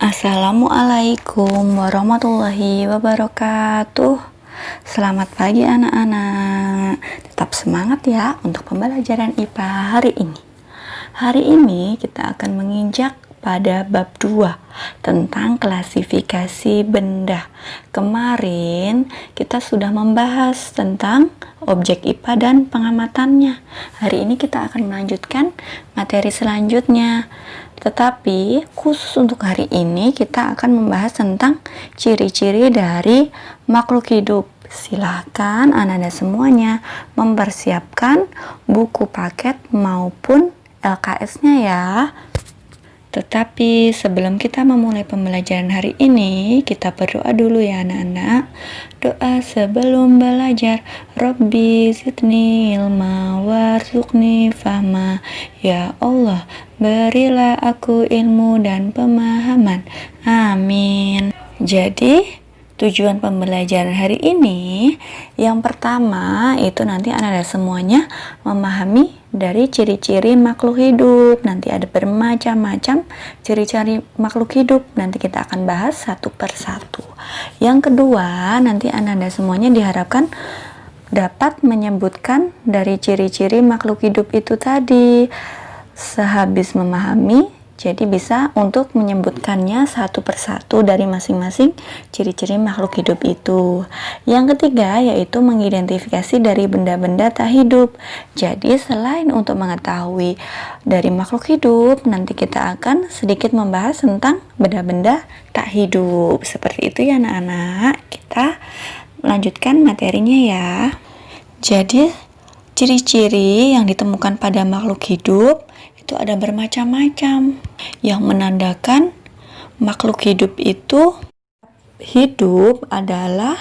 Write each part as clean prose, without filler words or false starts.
Assalamualaikum warahmatullahi wabarakatuh. Selamat pagi anak-anak. Tetap semangat ya untuk pembelajaran IPA hari ini. Hari ini kita akan menginjak pada bab 2 tentang klasifikasi benda. Kemarin kita sudah membahas tentang objek IPA dan pengamatannya. Hari ini kita akan melanjutkan materi selanjutnya. Tetapi khusus untuk hari ini kita akan membahas tentang ciri-ciri dari makhluk hidup. Silakan anak-anak semuanya mempersiapkan buku paket maupun LKS-nya ya. Tetapi sebelum kita memulai pembelajaran hari ini, kita berdoa dulu ya anak-anak. Doa sebelum belajar. Rabbi zidni ilma warzuqni fahma. Ya Allah, berilah aku ilmu dan pemahaman. Amin. Jadi, tujuan pembelajaran hari ini yang pertama itu nanti anak-anak semuanya memahami dari ciri-ciri makhluk hidup. Nanti ada bermacam-macam ciri-ciri makhluk hidup. Nanti kita akan bahas satu persatu. Yang kedua, nanti anak-anak semuanya diharapkan dapat menyebutkan dari ciri-ciri makhluk hidup itu tadi. Sehabis memahami, jadi bisa untuk menyebutkannya satu persatu dari masing-masing ciri-ciri makhluk hidup itu. Yang ketiga yaitu mengidentifikasi dari benda-benda tak hidup. Jadi selain untuk mengetahui dari makhluk hidup, nanti kita akan sedikit membahas tentang benda-benda tak hidup. Seperti itu ya anak-anak. Kita lanjutkan materinya ya. Jadi ciri-ciri yang ditemukan pada makhluk hidup itu ada bermacam-macam yang menandakan makhluk hidup itu hidup adalah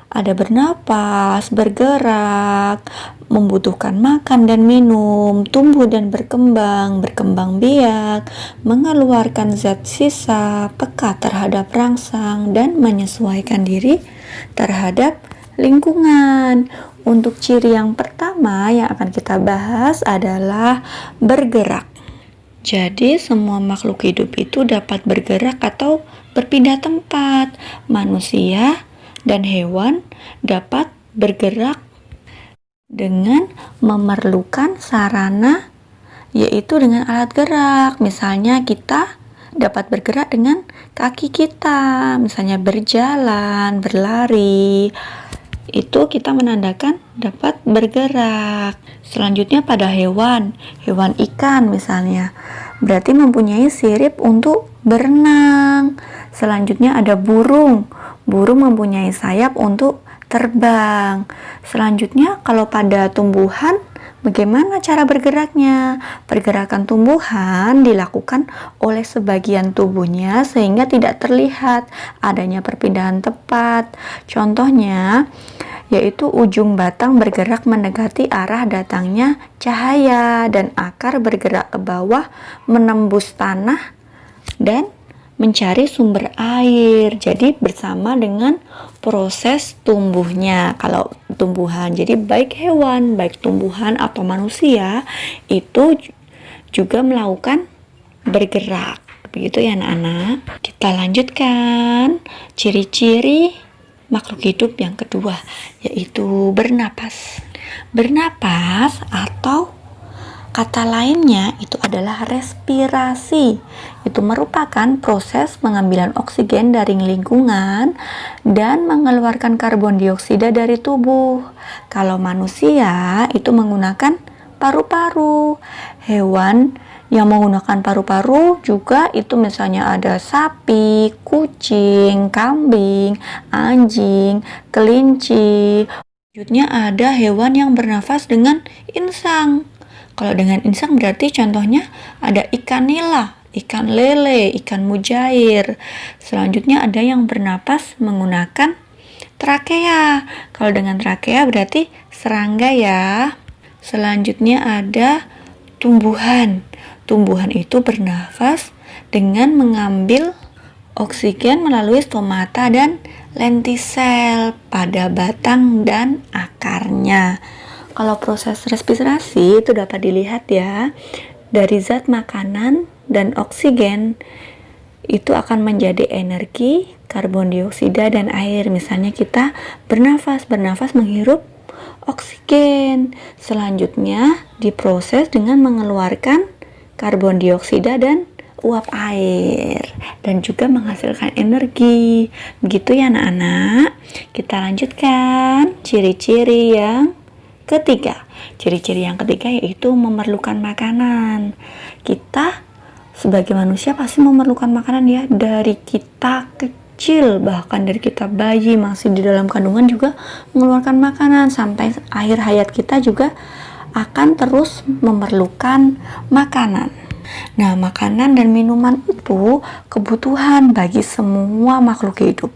ada bernapas, bergerak, membutuhkan makan dan minum, tumbuh dan berkembang biak, mengeluarkan zat sisa, peka terhadap rangsang, dan menyesuaikan diri terhadap lingkungan. Untuk ciri yang pertama yang akan kita bahas adalah bergerak. Jadi semua makhluk hidup itu dapat bergerak atau berpindah tempat. Manusia dan hewan dapat bergerak dengan memerlukan sarana, yaitu dengan alat gerak. Misalnya kita dapat bergerak dengan kaki kita, misalnya berjalan, berlari. Itu kita menandakan dapat bergerak. Selanjutnya pada hewan ikan misalnya, berarti mempunyai sirip untuk berenang. Selanjutnya ada burung mempunyai sayap untuk terbang. Selanjutnya kalau pada tumbuhan, bagaimana cara bergeraknya? Pergerakan tumbuhan dilakukan oleh sebagian tubuhnya sehingga tidak terlihat adanya perpindahan tepat. Contohnya yaitu ujung batang bergerak mendekati arah datangnya cahaya dan akar bergerak ke bawah menembus tanah dan mencari sumber air. Jadi bersama dengan proses tumbuhnya kalau tumbuhan. Jadi baik hewan, baik tumbuhan atau manusia itu juga melakukan bergerak. Begitu ya anak-anak. Kita lanjutkan ciri-ciri makhluk hidup yang kedua yaitu bernapas. Bernapas atau kata lainnya itu adalah respirasi. Itu merupakan proses pengambilan oksigen dari lingkungan dan mengeluarkan karbon dioksida dari tubuh. Kalau manusia itu menggunakan paru-paru. Hewan yang menggunakan paru-paru juga itu misalnya ada sapi, kucing, kambing, anjing, kelinci. Selanjutnya ada hewan yang bernafas dengan insang. Kalau dengan insang berarti contohnya ada ikan nila, ikan lele, ikan mujair. Selanjutnya ada yang bernapas menggunakan trakea. Kalau dengan trakea berarti serangga ya. Selanjutnya ada tumbuhan. Tumbuhan itu bernafas dengan mengambil oksigen melalui stomata dan lentisel pada batang dan akarnya. Kalau proses respirasi itu dapat dilihat ya dari zat makanan dan oksigen itu akan menjadi energi karbon dioksida dan air. Misalnya kita bernafas menghirup oksigen. Selanjutnya diproses dengan mengeluarkan karbon dioksida dan uap air dan juga menghasilkan energi. Begitu ya anak-anak. Kita lanjutkan ciri-ciri yang ketiga. Ciri-ciri yang ketiga yaitu memerlukan makanan. Kita sebagai manusia pasti memerlukan makanan ya, dari kita kecil, bahkan dari kita bayi masih di dalam kandungan juga mengeluarkan makanan, sampai akhir hayat kita juga akan terus memerlukan makanan. Nah, makanan dan minuman itu kebutuhan bagi semua makhluk hidup.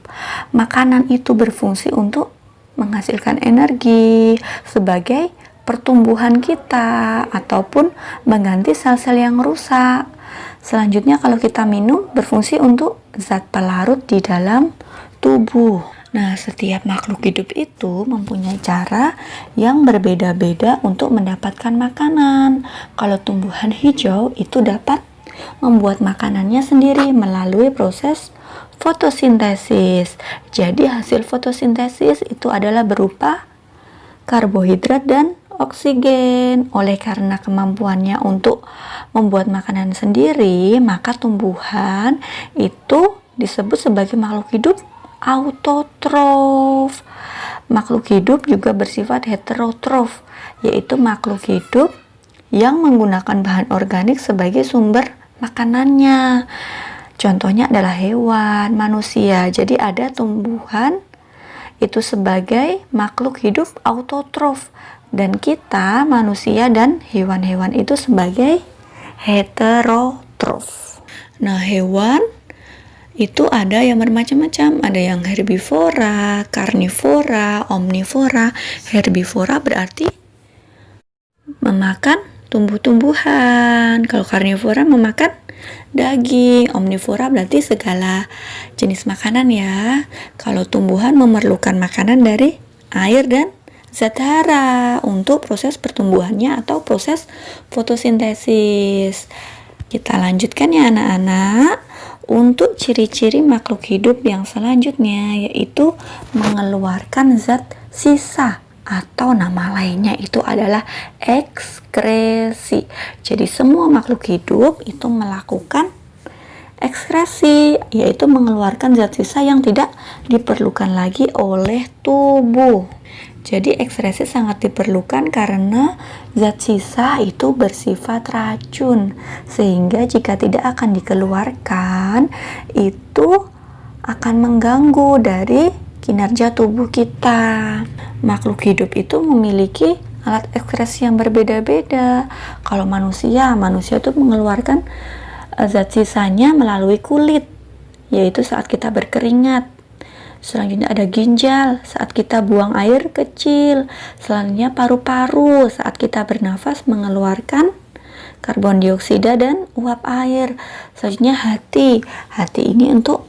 Makanan itu berfungsi untuk menghasilkan energi sebagai pertumbuhan kita ataupun mengganti sel-sel yang rusak. Selanjutnya kalau kita minum berfungsi untuk zat pelarut di dalam tubuh. Nah, setiap makhluk hidup itu mempunyai cara yang berbeda-beda untuk mendapatkan makanan. Kalau tumbuhan hijau itu dapat membuat makanannya sendiri melalui proses fotosintesis. Jadi hasil fotosintesis itu adalah berupa karbohidrat dan oksigen. Oleh karena kemampuannya untuk membuat makanan sendiri, maka tumbuhan itu disebut sebagai makhluk hidup autotrof. Makhluk hidup juga bersifat heterotrof, yaitu makhluk hidup yang menggunakan bahan organik sebagai sumber makanannya. Contohnya adalah hewan, manusia. Jadi ada tumbuhan itu sebagai makhluk hidup autotrof, dan kita manusia dan hewan-hewan itu sebagai heterotrof. Nah, hewan itu ada yang bermacam-macam, ada yang herbivora, karnivora, omnivora. Herbivora berarti memakan tumbuh-tumbuhan, kalau karnivora memakan daging, omnivora berarti segala jenis makanan ya. Kalau tumbuhan memerlukan makanan dari air dan zat hara untuk proses pertumbuhannya atau proses fotosintesis. Kita lanjutkan ya anak-anak. Untuk ciri-ciri makhluk hidup yang selanjutnya yaitu mengeluarkan zat sisa, atau nama lainnya itu adalah ekskresi. Jadi semua makhluk hidup itu melakukan ekskresi, yaitu mengeluarkan zat sisa yang tidak diperlukan lagi oleh tubuh. Jadi ekskresi sangat diperlukan karena zat sisa itu bersifat racun, sehingga jika tidak akan dikeluarkan itu akan mengganggu dari kinerja tubuh kita. Makhluk hidup itu memiliki alat ekskresi yang berbeda-beda. Kalau manusia itu mengeluarkan zat sisanya melalui kulit, yaitu saat kita berkeringat. Selanjutnya ada ginjal saat kita buang air kecil. Selanjutnya paru-paru saat kita bernafas mengeluarkan karbon dioksida dan uap air. Selanjutnya hati ini untuk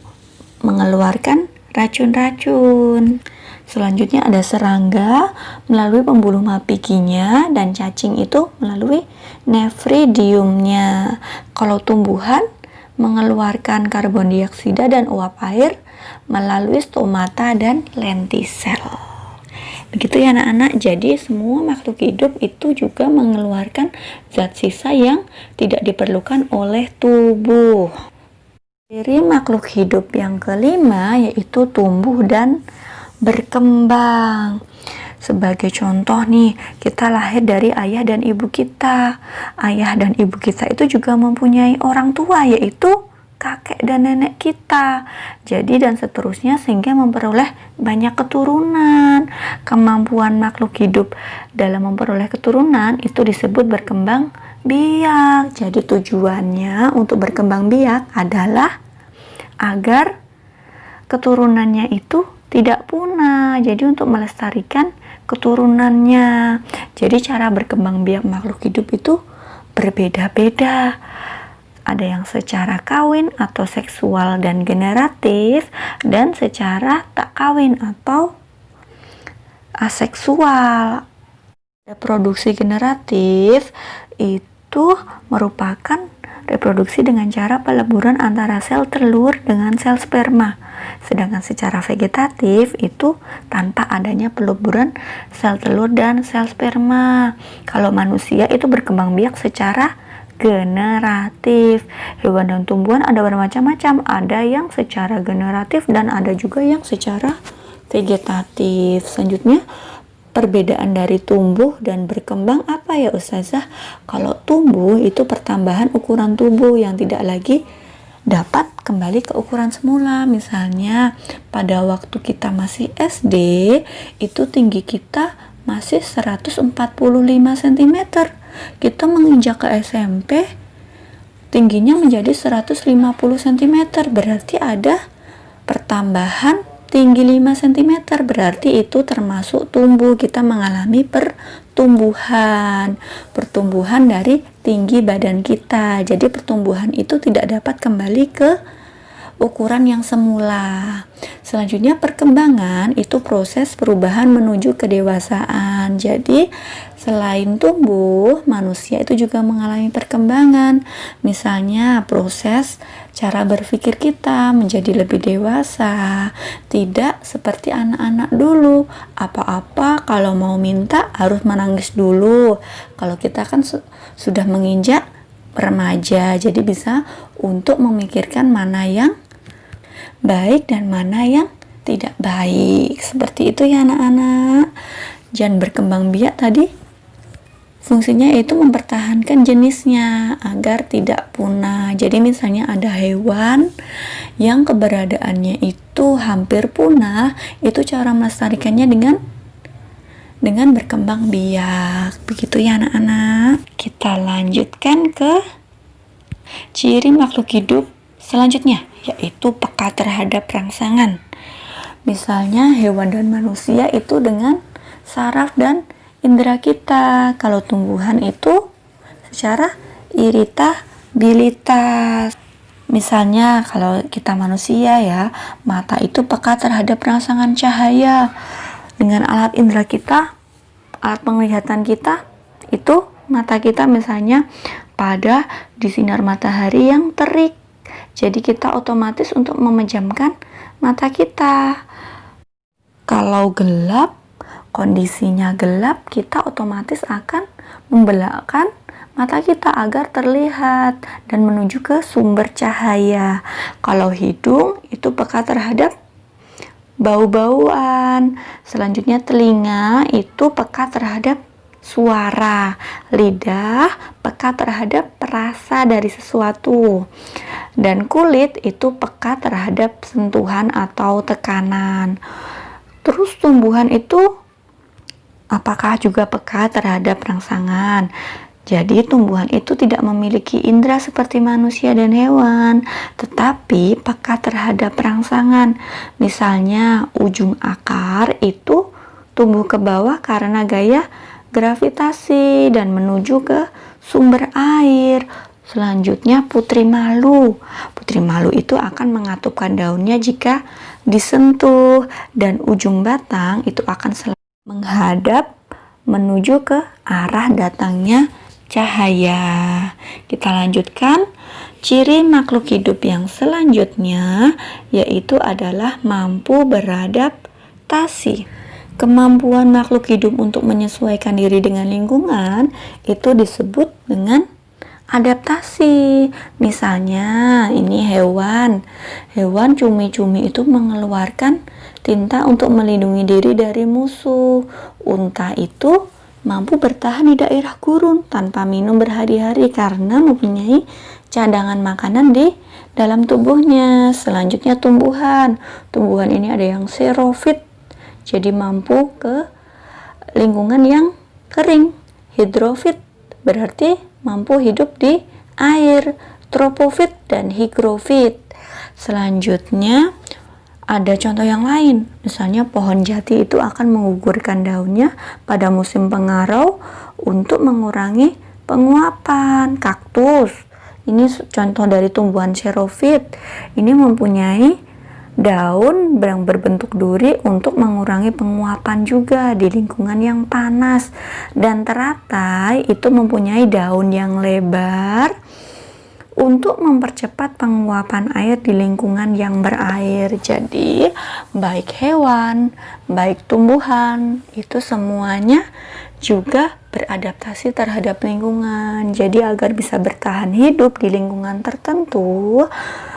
mengeluarkan racun-racun. Selanjutnya ada serangga melalui pembuluh mata giginya, dan cacing itu melalui nefridiumnya. Kalau tumbuhan mengeluarkan karbon dioksida dan uap air melalui stomata dan lentisel. Begitu ya anak-anak. Jadi semua makhluk hidup itu juga mengeluarkan zat sisa yang tidak diperlukan oleh tubuh. Ciri makhluk hidup yang kelima yaitu tumbuh dan berkembang. Sebagai contoh nih, kita lahir dari ayah dan ibu kita. Ayah dan ibu kita itu juga mempunyai orang tua, yaitu kakek dan nenek kita. Jadi dan seterusnya, sehingga memperoleh banyak keturunan. Kemampuan makhluk hidup dalam memperoleh keturunan itu disebut berkembang biak. Jadi tujuannya untuk berkembang biak adalah agar keturunannya itu tidak punah. Jadi untuk melestarikan keturunannya. Jadi cara berkembang biak makhluk hidup itu berbeda-beda. Ada yang secara kawin atau seksual dan generatif, dan secara tak kawin atau aseksual. Produksi generatif itu merupakan reproduksi dengan cara peleburan antara sel telur dengan sel sperma. Sedangkan secara vegetatif itu tanpa adanya peleburan sel telur dan sel sperma. Kalau manusia itu berkembang biak secara generatif. Hewan dan tumbuhan ada bermacam-macam. Ada yang secara generatif dan ada juga yang secara vegetatif. Selanjutnya, perbedaan dari tumbuh dan berkembang apa ya Ustazah? Kalau tumbuh itu pertambahan ukuran tubuh yang tidak lagi dapat kembali ke ukuran semula. Misalnya pada waktu kita masih SD itu tinggi kita masih 145 cm. Kita menginjak ke SMP tingginya menjadi 150 cm. Berarti ada pertambahan tinggi 5 cm, berarti itu termasuk tumbuh. Kita mengalami pertumbuhan dari tinggi badan kita. Jadi pertumbuhan itu tidak dapat kembali ke ukuran yang semula. Selanjutnya perkembangan itu proses perubahan menuju kedewasaan. Jadi selain tumbuh, manusia itu juga mengalami perkembangan. Misalnya proses cara berpikir kita menjadi lebih dewasa. Tidak seperti anak-anak dulu. Apa-apa kalau mau minta harus menangis dulu. Kalau kita kan sudah menginjak remaja, jadi bisa untuk memikirkan mana yang baik dan mana yang tidak baik. Seperti itu ya anak-anak. Jangan berkembang biak tadi fungsinya itu mempertahankan jenisnya agar tidak punah. Jadi misalnya ada hewan yang keberadaannya itu hampir punah, itu cara melestarikannya dengan berkembang biak. Begitu ya anak-anak. Kita lanjutkan ke ciri makhluk hidup selanjutnya, yaitu peka terhadap rangsangan. Misalnya hewan dan manusia itu dengan saraf dan indera kita. Kalau tumbuhan itu secara iritabilitas. Misalnya kalau kita manusia ya, mata itu peka terhadap rangsangan cahaya. Dengan alat indera kita, alat penglihatan kita, itu mata kita misalnya pada di sinar matahari yang terik. Jadi kita otomatis untuk memejamkan mata kita. Kalau gelap, kondisinya gelap, kita otomatis akan membelakkan mata kita agar terlihat dan menuju ke sumber cahaya. Kalau hidung itu peka terhadap bau-bauan. Selanjutnya telinga itu peka terhadap suara. Lidah peka terhadap perasa dari sesuatu. Dan kulit itu peka terhadap sentuhan atau tekanan. Terus tumbuhan itu apakah juga peka terhadap rangsangan? Jadi tumbuhan itu tidak memiliki indera seperti manusia dan hewan, tetapi peka terhadap rangsangan. Misalnya ujung akar itu tumbuh ke bawah karena gaya gravitasi dan menuju ke sumber air. Selanjutnya putri malu. Putri malu itu akan mengatupkan daunnya jika disentuh, dan ujung batang itu akan selalu menghadap menuju ke arah datangnya cahaya. Kita lanjutkan ciri makhluk hidup yang selanjutnya, yaitu adalah mampu beradaptasi. Kemampuan makhluk hidup untuk menyesuaikan diri dengan lingkungan itu disebut dengan adaptasi. Misalnya ini hewan cumi-cumi itu mengeluarkan tinta untuk melindungi diri dari musuh. Unta itu mampu bertahan di daerah gurun tanpa minum berhari-hari karena mempunyai cadangan makanan di dalam tubuhnya. Selanjutnya tumbuhan ini ada yang xerofit, jadi mampu ke lingkungan yang kering. Hidrofit berarti mampu hidup di air. Tropofit dan higrofit. Selanjutnya ada contoh yang lain, misalnya pohon jati itu akan menggugurkan daunnya pada musim pengarau untuk mengurangi penguapan. Kaktus, ini contoh dari tumbuhan xerofit, ini mempunyai daun yang berbentuk duri untuk mengurangi penguapan juga di lingkungan yang panas. Dan teratai itu mempunyai daun yang lebar untuk mempercepat penguapan air di lingkungan yang berair. Jadi, baik hewan, baik tumbuhan, itu semuanya juga beradaptasi terhadap lingkungan. Jadi, agar bisa bertahan hidup di lingkungan tertentu,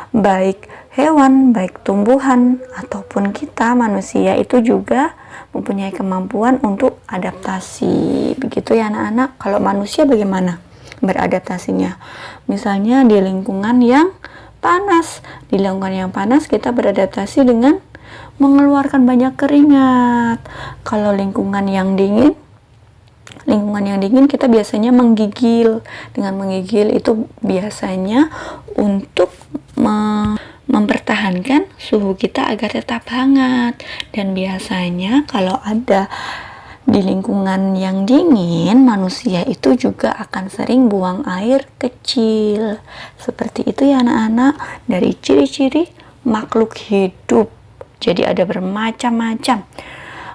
baik hewan, baik tumbuhan, ataupun kita manusia itu juga mempunyai kemampuan untuk adaptasi. Begitu ya anak-anak. Kalau manusia bagaimana beradaptasinya? Misalnya di lingkungan yang panas. Di lingkungan yang panas kita beradaptasi dengan mengeluarkan banyak keringat. Kalau lingkungan yang dingin kita biasanya menggigil. Dengan menggigil itu biasanya untuk mempertahankan suhu kita agar tetap hangat. Dan biasanya kalau ada di lingkungan yang dingin, manusia itu juga akan sering buang air kecil. Seperti itu ya anak-anak, dari ciri-ciri makhluk hidup. Jadi ada bermacam-macam.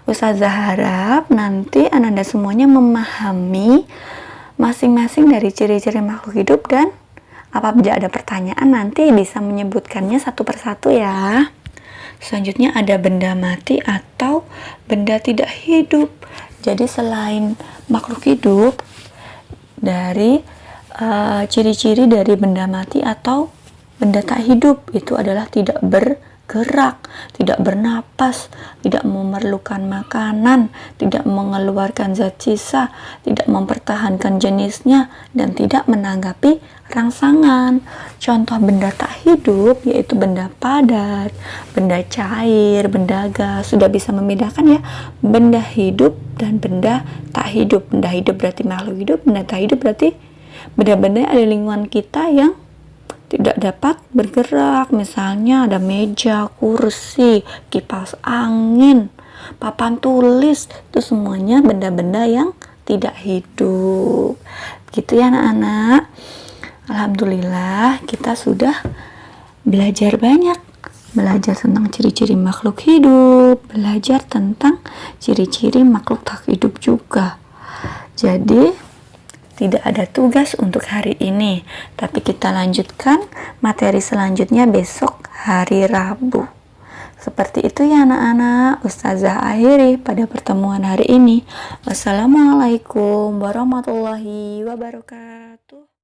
Ustazah harap nanti Ananda semuanya memahami masing-masing dari ciri-ciri makhluk hidup, dan apabila ada pertanyaan nanti bisa menyebutkannya satu persatu ya. Selanjutnya ada benda mati atau benda tidak hidup. Jadi selain makhluk hidup, dari ciri-ciri dari benda mati atau benda tak hidup itu adalah tidak bergerak, tidak bernapas, tidak memerlukan makanan, tidak mengeluarkan zat sisa, tidak mempertahankan jenisnya, dan tidak menanggapi rangsangan. Contoh benda tak hidup yaitu benda padat, benda cair, benda gas. Sudah bisa membedakan ya benda hidup dan benda tak hidup. Benda hidup berarti makhluk hidup, benda tak hidup berarti benda-benda ada di lingkungan kita yang tidak dapat bergerak. Misalnya ada meja, kursi, kipas angin, papan tulis, itu semuanya benda-benda yang tidak hidup. Gitu ya anak-anak. Alhamdulillah kita sudah belajar banyak. Belajar tentang ciri-ciri makhluk hidup, belajar tentang ciri-ciri makhluk tak hidup juga. Jadi tidak ada tugas untuk hari ini, tapi kita lanjutkan materi selanjutnya besok hari Rabu. Seperti itu ya anak-anak. Ustazah akhiri pada pertemuan hari ini. Wassalamualaikum warahmatullahi wabarakatuh.